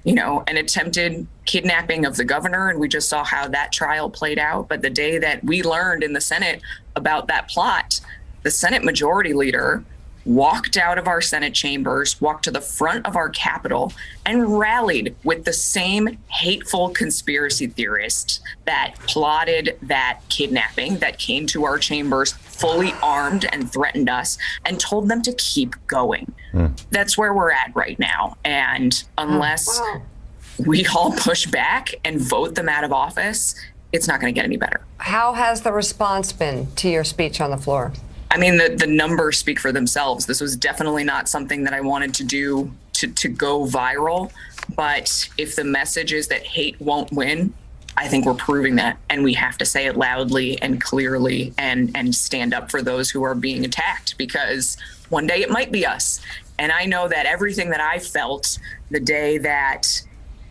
an attempted kidnapping of the governor, and we just saw how that trial played out. But the day that we learned in the Senate about that plot, the Senate Majority Leader walked out of our Senate chambers, walked to the front of our Capitol, and rallied with the same hateful conspiracy theorists that plotted that kidnapping, that came to our chambers fully armed and threatened us, and told them to keep going. That's where we're at right now. And unless we all push back and vote them out of office, it's not going to get any better. How has the response been to your speech on the floor? I mean, the numbers speak for themselves. This was definitely not something that I wanted to do to go viral. But if the message is that hate won't win, I think we're proving that. And we have to say it loudly and clearly and stand up for those who are being attacked, because one day it might be us. And I know that everything that I felt the day that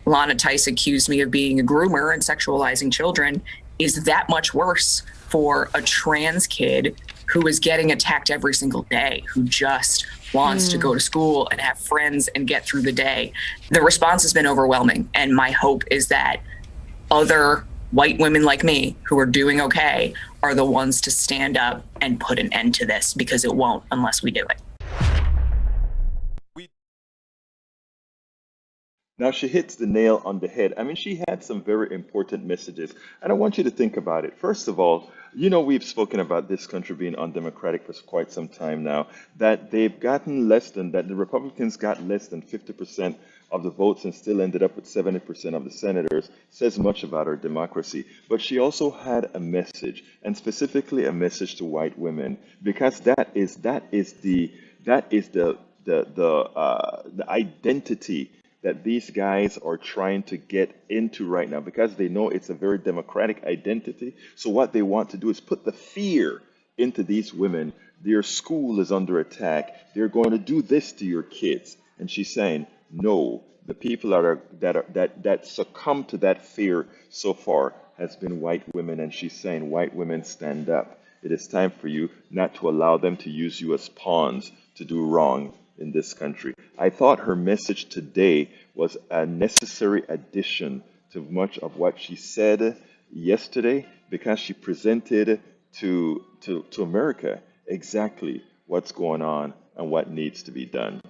Lana Tice accused me of being a groomer and sexualizing children is that much worse for a trans kid who is getting attacked every single day, who just wants to go to school and have friends and get through the day. The response has been overwhelming. And my hope is that other white women like me who are doing okay are the ones to stand up and put an end to this, because it won't unless we do it. Now, she hits the nail on the head. I mean, she had some very important messages, and I want you to think about it. First of all, we've spoken about this country being undemocratic for quite some time now, that they've gotten that the Republicans got less than 50% of the votes and still ended up with 70% of the senators, says much about our democracy. But she also had a message, and specifically a message to white women, because that is the identity that these guys are trying to get into right now, because they know it's a very democratic identity. So what they want to do is put the fear into these women. Their school is under attack. They're going to do this to your kids. And she's saying, no, the people that succumb to that fear so far has been white women. And she's saying, white women, stand up. It is time for you not to allow them to use you as pawns to do wrong in this country. I thought her message today was a necessary addition to much of what she said yesterday, because she presented to America exactly what's going on and what needs to be done.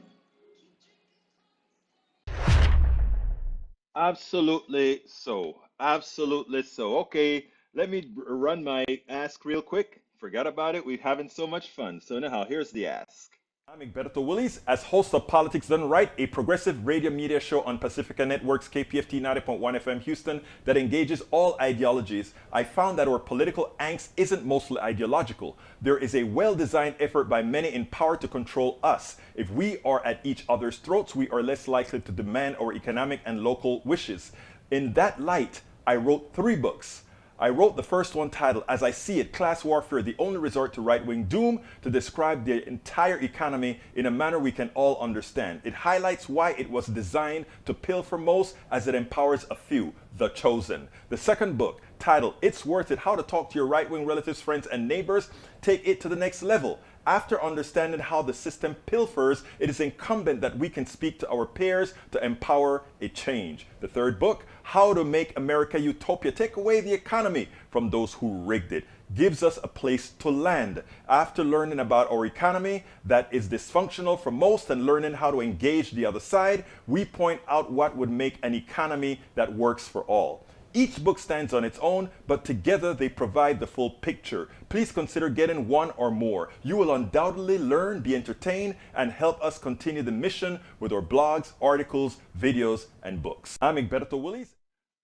Absolutely so. Absolutely so. Okay, let me run my ask real quick. Forgot about it. We're having so much fun. So now, here's the ask. I'm Egberto Willis, as host of Politics Done Right, a progressive radio media show on Pacifica Network's KPFT 90.1 FM Houston that engages all ideologies. I found that our political angst isn't mostly ideological. There is a well-designed effort by many in power to control us. If we are at each other's throats, we are less likely to demand our economic and local wishes. In that light, I wrote 3 books. I wrote the first one titled, As I See It, Class Warfare, the Only Resort to Right-Wing Doom, to describe the entire economy in a manner we can all understand. It highlights why it was designed to pilfer most, as it empowers a few, the chosen. The second book, titled, It's Worth It, How to Talk to Your Right-Wing Relatives, Friends, and Neighbors, take it to the next level. After understanding how the system pilfers, it is incumbent that we can speak to our peers to empower a change. The third book, How to Make America Utopia, Take Away the Economy from Those Who Rigged It, gives us a place to land. After learning about our economy that is dysfunctional for most and learning how to engage the other side, we point out what would make an economy that works for all. Each book stands on its own, but together they provide the full picture. Please consider getting one or more. You will undoubtedly learn, be entertained, and help us continue the mission with our blogs, articles, videos, and books. I'm Egberto Willis.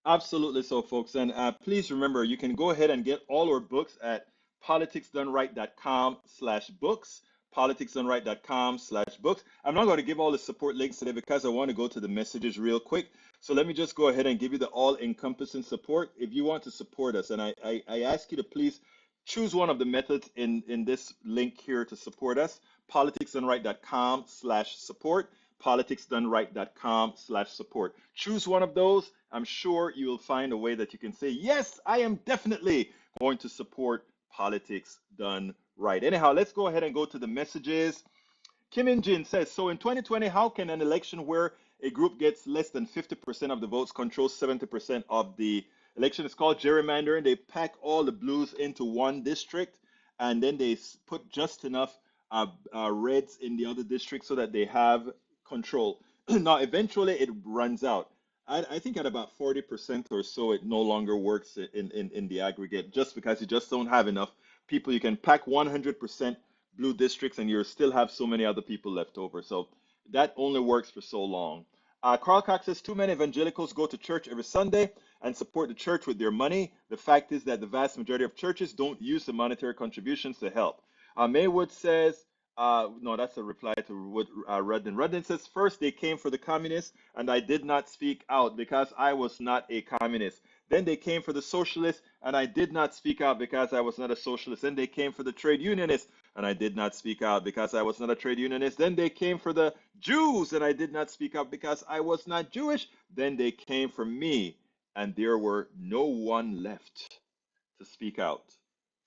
Absolutely so, folks. And please remember, you can go ahead and get all our books at politicsdoneright.com/books, politicsdoneright.com/books. I'm not going to give all the support links today because I want to go to the messages real quick. So let me just go ahead and give you the all-encompassing support. If you want to support us, and I ask you to please choose one of the methods in this link here to support us, politicsdoneright.com/support, politicsdoneright.com/support. Choose one of those. I'm sure you will find a way that you can say, yes, I am definitely going to support Politics Done Right. Anyhow, let's go ahead and go to the messages. Kim In-jin says, so in 2020, how can an election where a group gets less than 50% of the votes control 70% of the election? It's called gerrymandering. They pack all the blues into one district, and then they put just enough reds in the other district so that they have control. Now, eventually it runs out. I think at about 40% or so, it no longer works in the aggregate, just because you just don't have enough people. You can pack 100% blue districts and you still have so many other people left over. So that only works for so long. Carl Cox says, too many evangelicals go to church every Sunday and support the church with their money. The fact is that the vast majority of churches don't use the monetary contributions to help. Maywood says, no, that's a reply to Rudden. Rudden says, first they came for the communists and I did not speak out because I was not a communist. Then they came for the socialists and I did not speak out because I was not a socialist. Then they came for the trade unionists and I did not speak out because I was not a trade unionist. Then they came for the Jews and I did not speak out because I was not Jewish. Then they came for me and there were no one left to speak out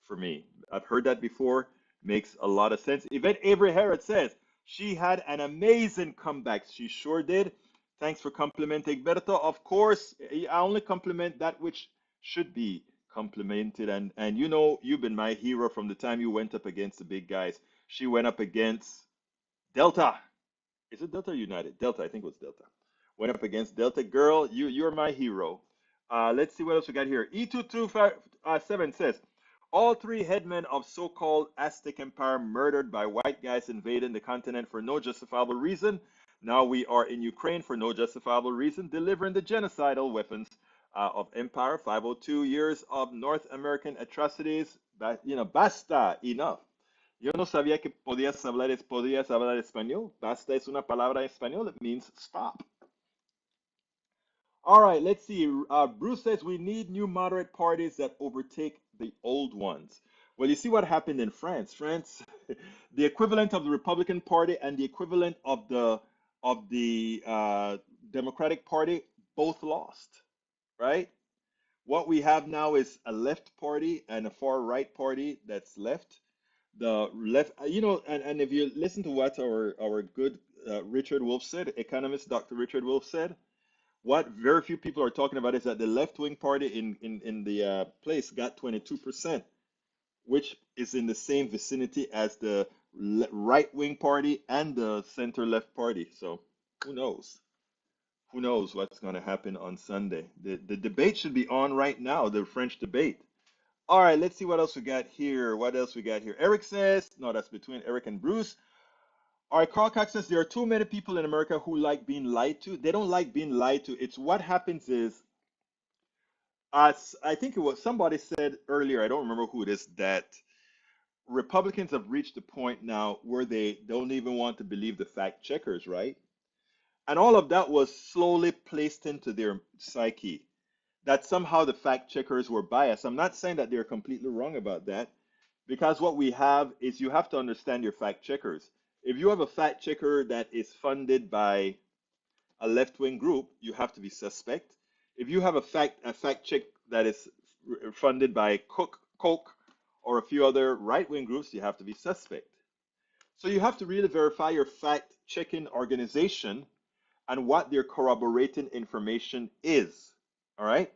for me. I've heard that before. Makes a lot of sense. Yvette Avery Harrod says, she had an amazing comeback. She sure did. Thanks for complimenting Berto. Of course, I only compliment that which should be complimented. And you know, you've been my hero from the time you went up against the big guys. She went up against Delta. Is it Delta or United? Delta, I think it was Delta. Went up against Delta. Girl, you're my hero. Let's see what else we got here. E227 says, all three headmen of so-called Aztec Empire murdered by white guys invading the continent for no justifiable reason. Now we are in Ukraine for no justifiable reason, delivering the genocidal weapons of Empire. 502 years of North American atrocities. Basta, enough. Yo no sabía que podías hablar español. Basta es una palabra en español. It means stop. All right, let's see. Bruce says we need new moderate parties that overtake the old ones. Well, you see what happened in France. France, the equivalent of the Republican Party and the equivalent of the Democratic Party both lost, right? What we have now is a left party and a far right party that's left. The left, and if you listen to what our good Richard Wolff said, economist Dr. Richard Wolff said, what very few people are talking about is that the left-wing party in the place got 22%, which is in the same vicinity as the right-wing party and the center-left party. So who knows? Who knows what's going to happen on Sunday? The debate should be on right now, the French debate. All right, let's see what else we got here. What else we got here? Eric says, no, that's between Eric and Bruce. All right, Carl Cox says there are too many people in America who like being lied to. They don't like being lied to. It's what happens is, I think it was somebody said earlier, I don't remember who it is, that Republicans have reached a point now where they don't even want to believe the fact checkers, right? And all of that was slowly placed into their psyche, that somehow the fact checkers were biased. I'm not saying that they're completely wrong about that, because what we have is you have to understand your fact checkers. If you have a fact checker that is funded by a left-wing group, you have to be suspect. If you have a fact check that is funded by Koch, or a few other right-wing groups, you have to be suspect. So you have to really verify your fact-checking organization and what their corroborating information is. All right?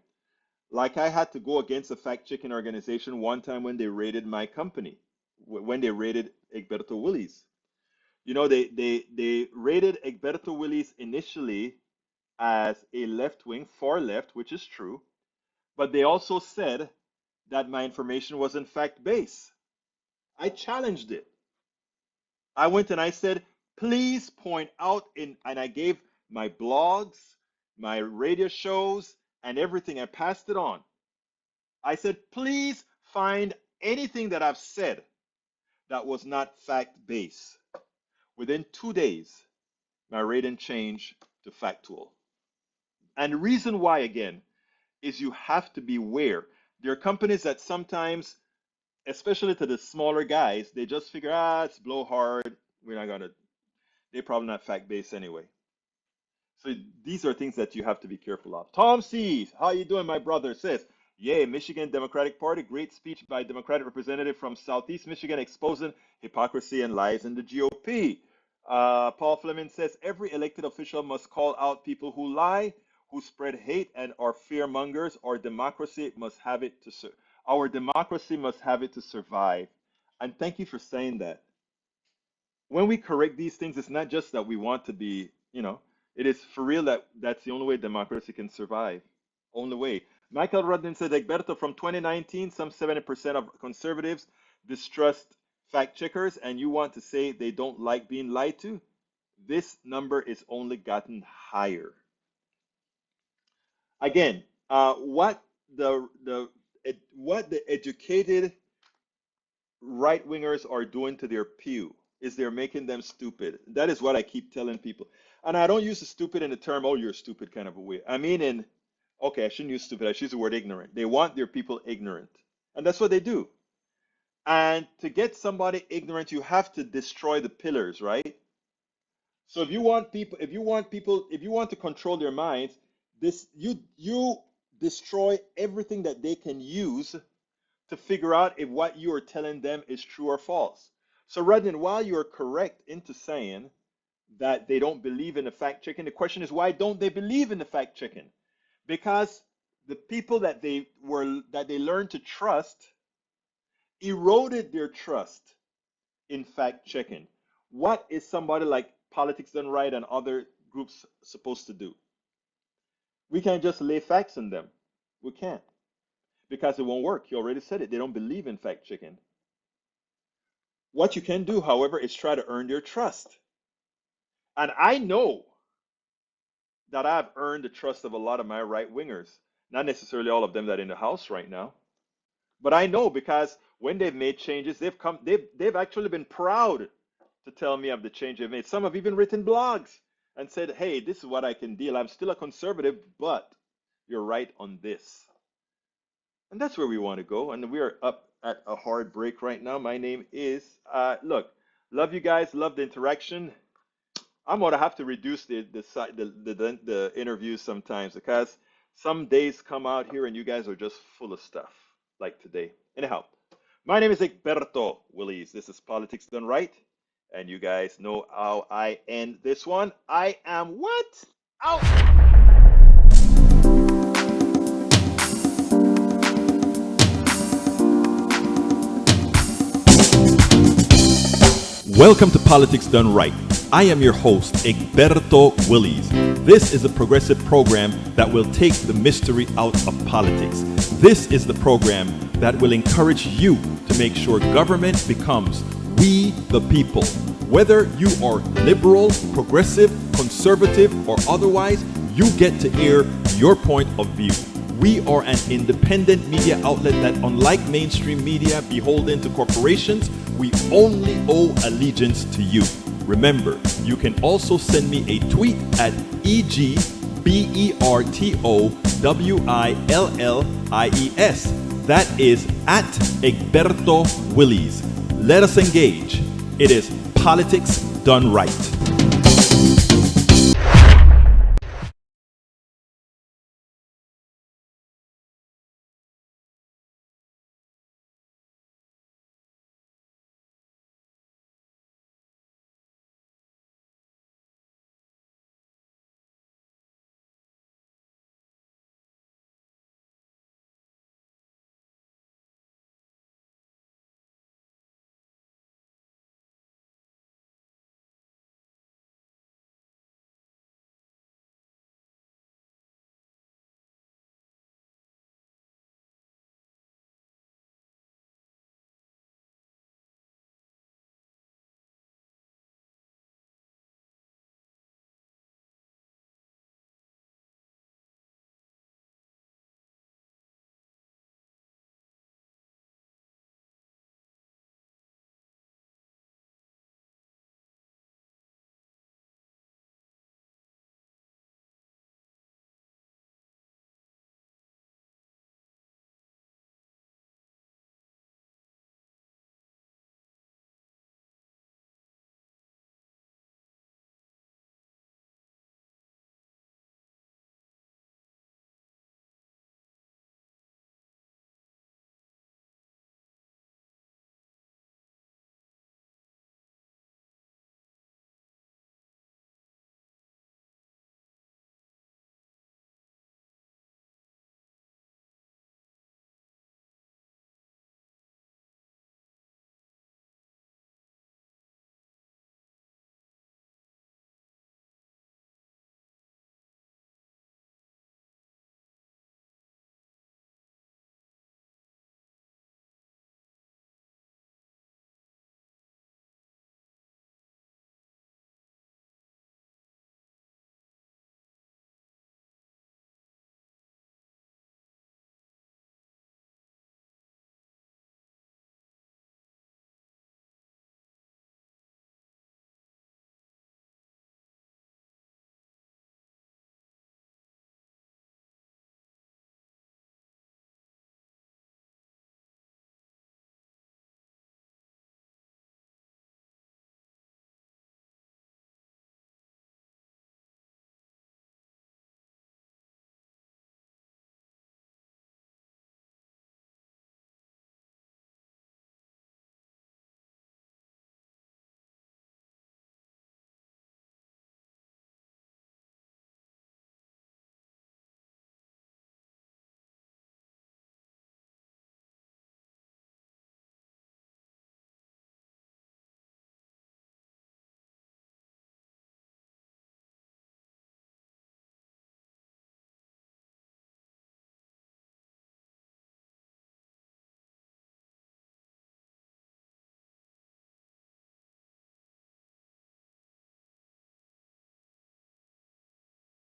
Like I had to go against a fact-checking organization one time when they raided my company, when they raided Egberto Willies. You know, they rated Egberto Willies initially as a left-wing, far left, which is true, but they also said that my information was in fact-based. I challenged it. I went and I said, please point out and I gave my blogs, my radio shows, and everything. I passed it on. I said, please find anything that I've said that was not fact-based. Within 2 days, my rating changed to factual. And the reason why, again, is you have to be aware. There are companies that sometimes, especially to the smaller guys, they just figure, it's blowhard. We're not gonna. They're probably not fact-based anyway. So these are things that you have to be careful of. Tom C, how you doing, my brother? Says, yay, Michigan Democratic Party, great speech by Democratic representative from Southeast Michigan exposing hypocrisy and lies in the GOP. Paul Fleming says, every elected official must call out people who lie, who spread hate and are fearmongers. Our democracy must have it to survive. And thank you for saying that. When we correct these things, it's not just that we want to be, it is for real that's the only way democracy can survive. Only way. Michael Rudden said, Egberto, from 2019, some 70% of conservatives distrust fact checkers, and you want to say they don't like being lied to? This number is only gotten higher. Again, what the educated right wingers are doing to their pew is they're making them stupid. That is what I keep telling people. And I don't use the stupid in the term, oh, you're stupid kind of a way. I mean okay, I shouldn't use stupid. I should use the word ignorant. They want their people ignorant. And that's what they do. And to get somebody ignorant, you have to destroy the pillars, right? So if you want to control their minds, you destroy everything that they can use to figure out if what you are telling them is true or false. So Rudnin, while you're correct into saying that they don't believe in the fact checking, the question is, why don't they believe in the fact checking? Because the people that they learned to trust eroded their trust in fact checking. What is somebody like Politics Done Right and other groups supposed to do? We can't just lay facts on them. We can't. Because it won't work. You already said it. They don't believe in fact checking. What you can do, however, is try to earn their trust. And I know that I've earned the trust of a lot of my right wingers. Not necessarily all of them that are in the House right now. But I know because when they've made changes, they've actually been proud to tell me of the change they've made. Some have even written blogs and said, hey, this is what I can deal. I'm still a conservative, but you're right on this. And that's where we want to go. And we are up at a hard break right now. My name is, look, love you guys, love the interaction. I'm going to have to reduce the interviews sometimes because some days come out here and you guys are just full of stuff like today. Anyhow, my name is Egberto Willies. This is Politics Done Right. And you guys know how I end this one. I am what? Out! Welcome to Politics Done Right. I am your host, Egberto Willies. This is a progressive program that will take the mystery out of politics. This is the program that will encourage you to make sure government becomes we the people. Whether you are liberal, progressive, conservative, or otherwise, you get to air your point of view. We are an independent media outlet that, unlike mainstream media beholden to corporations, we only owe allegiance to you. Remember, you can also send me a tweet at EGBERTOWILLIES. That is at Egberto Willies. Let us engage. It is Politics Done Right.